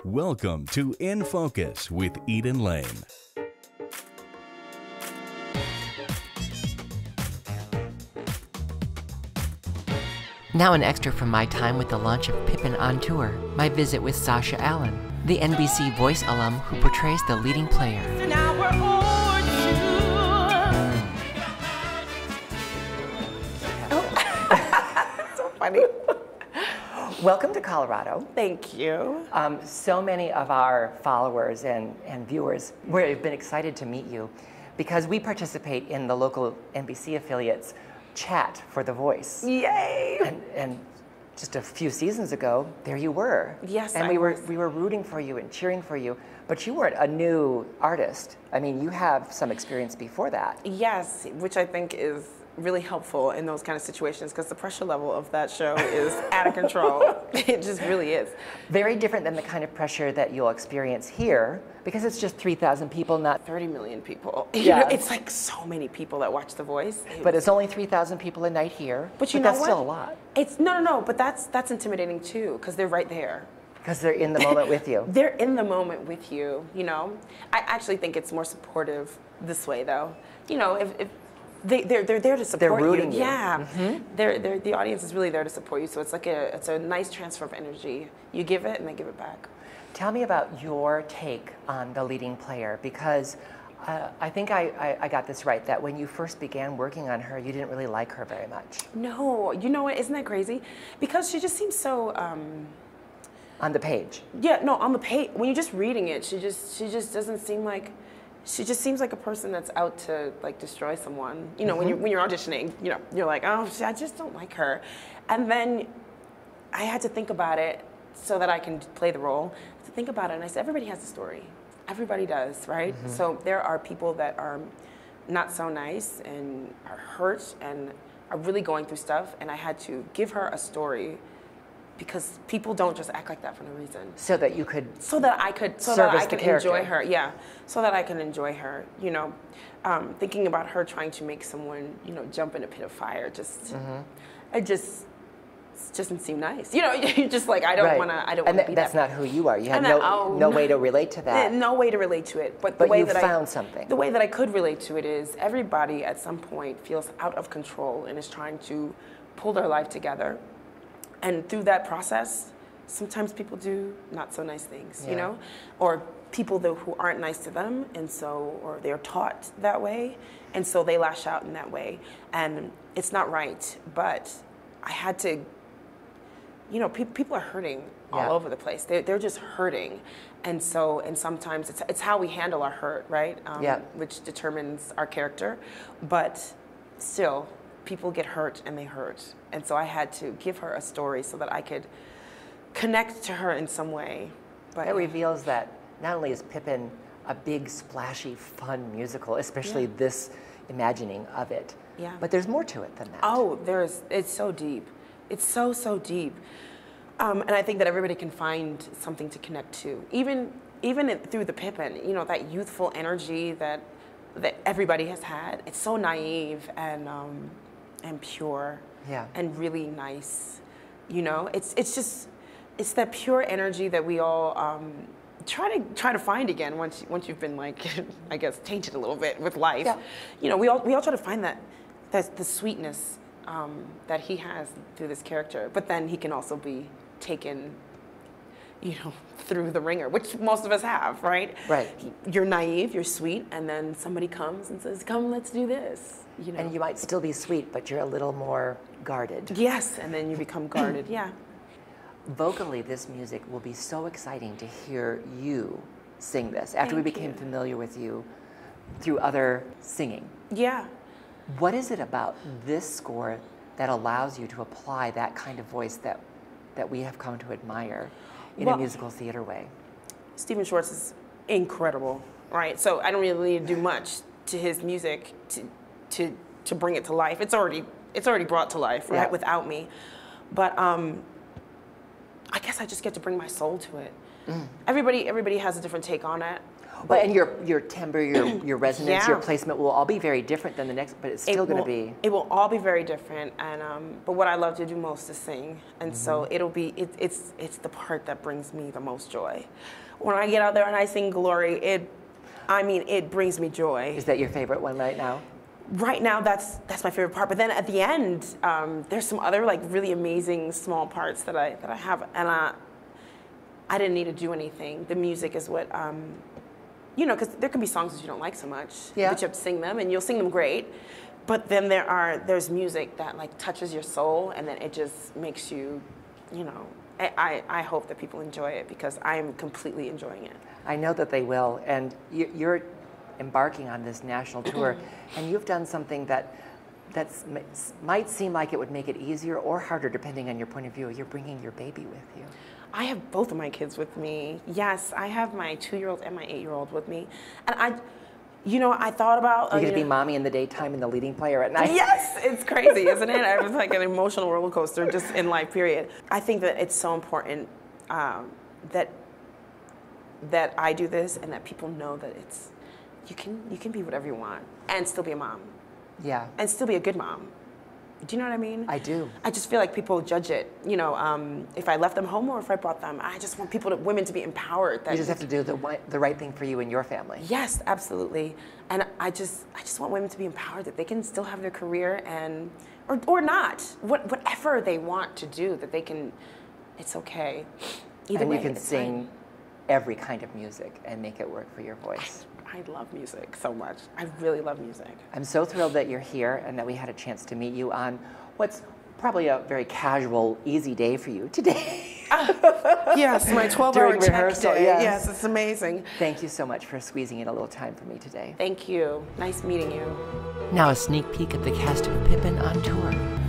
Welcome to In Focus with Eden Lane. Now an extra from my time with the launch of PIPPIN on tour, my visit with Sasha Allen, the NBC voice alum who portrays the leading player. So funny. Welcome to Colorado. Thank you. So many of our followers and viewers have been excited to meet you because we participate in the local NBC affiliates chat for The Voice. Yay! And just a few seasons ago, there you were. Yes, and we were rooting for you and cheering for you, but you weren't a new artist. I mean, you have some experience before that. Yes, which I think is really helpful in those kind of situations because the pressure level of that show is out of control. It just really is. Very different than the kind of pressure that you'll experience here because it's just 3,000 people, not 30 million people. Yeah. It's like so many people that watch The Voice. But it's only 3,000 people a night here. But you know that's what? Still a lot. It's no, but that's intimidating too because they're right there. Because they're in the moment with you. They're in the moment with you, you know. I actually think it's more supportive this way though. You know, if they're there to support they're rooting you. Yeah, Mm-hmm. the audience is really there to support you. So it's like it's a nice transfer of energy. You give it and they give it back. Tell me about your take on the leading player because I think I got this right, that when you first began working on her, you didn't really like her very much. No, you know what, isn't that crazy? Because she just seems so... on the page. Yeah, no, on the page, when you're just reading it, she just doesn't seem like... She just seems like a person that's out to like destroy someone. You know, when you're auditioning, you know, you're like, oh, I just don't like her. And then I had to think about it so that I can play the role. To think about it, and I said, everybody has a story. Everybody does, right? So there are people that are not so nice and are hurt and are really going through stuff, and I had to give her a story because people don't just act like that for no reason. So that you could so that I can enjoy her, yeah. So that I can enjoy her, you know. Thinking about her trying to make someone, you know, jump in a pit of fire, it just doesn't seem nice. You know, you're just like, I don't want to be that's that. not who you are. You had no way to relate to that. No way to relate to it. But you found something. The way that I could relate to it is everybody at some point feels out of control and is trying to pull their life together. And through that process, sometimes people do not so nice things, you know, or people who aren't nice to them, and so, or they're taught that way, and so they lash out in that way, and it's not right. But I had to, you know, people are hurting all over the place. They're just hurting, and so, and sometimes it's how we handle our hurt, right? Which determines our character, but still. People get hurt and they hurt. And so I had to give her a story so that I could connect to her in some way. But it reveals that not only is Pippin a big, splashy, fun musical, especially this imagining of it, but there's more to it than that. Oh, it's so deep. It's so deep. And I think that everybody can find something to connect to. Even through the Pippin, you know, that youthful energy that everybody has had. It's so naive and pure, and really nice. You know, it's that pure energy that we all try to find again once you've been like I guess tainted a little bit with life. You know, we all try to find that's the sweetness that he has through this character, but then he can also be taken, you know, through the ringer, which most of us have, right? Right. You're naive, you're sweet, and then somebody comes and says, come, let's do this. You know? And you might still be sweet, but you're a little more guarded. Yes, and then you become guarded, Vocally, this music will be so exciting to hear you sing this after we became familiar with you through other singing. Yeah. What is it about this score that allows you to apply that kind of voice that we have come to admire in a musical theater way? Stephen Schwartz is incredible, right? So I don't really need to do much to his music to bring it to life. It's already brought to life, right? Without me. But I guess I just get to bring my soul to it. Everybody has a different take on it. But and your timbre, your resonance, Yeah. your placement will all be very different than the next, but it's still going to be. It will all be very different, and but what I love to do most is sing, and so it's the part that brings me the most joy. When I get out there and I sing Glory, it brings me joy. Is that your favorite one right now? Right now, that's my favorite part. But then at the end, there's some other like really amazing small parts that I have, and I didn't need to do anything. The music is what. You know, because there can be songs that you don't like so much, but you have to sing them, and you'll sing them great. But then there's music that like touches your soul, and then it just makes you, you know. I hope that people enjoy it because I am completely enjoying it. I know that they will, and you're embarking on this national tour, and you've done something that might seem like it would make it easier or harder depending on your point of view. You're bringing your baby with you. I have both of my kids with me. Yes, I have my 2-year-old and my 8-year-old with me. And I thought about... You're going to be mommy in the daytime and the leading player at night. Yes, it's crazy, isn't it? It was like an emotional roller coaster just in life, period. I think that it's so important that I do this and that people know that you can be whatever you want and still be a mom. Yeah. And still be a good mom. Do you know what I mean? I do. I just feel like people judge it, you know, if I left them home or if I brought them. I just want women to be empowered. You just have to do the right thing for you and your family. Yes, absolutely. And I just want women to be empowered that they can still have their career and, or not, whatever they want to do, that they can, it's okay. Either way, you can it's sing every kind of music and make it work for your voice. I love music so much. I really love music. I'm so thrilled that you're here and that we had a chance to meet you on what's probably a very casual, easy day for you today. Yes, my 12-hour During check rehearsal, day. yes. Yes, it's amazing. Thank you so much for squeezing in a little time for me today. Thank you. Nice meeting you. Now a sneak peek at the cast of Pippin on tour.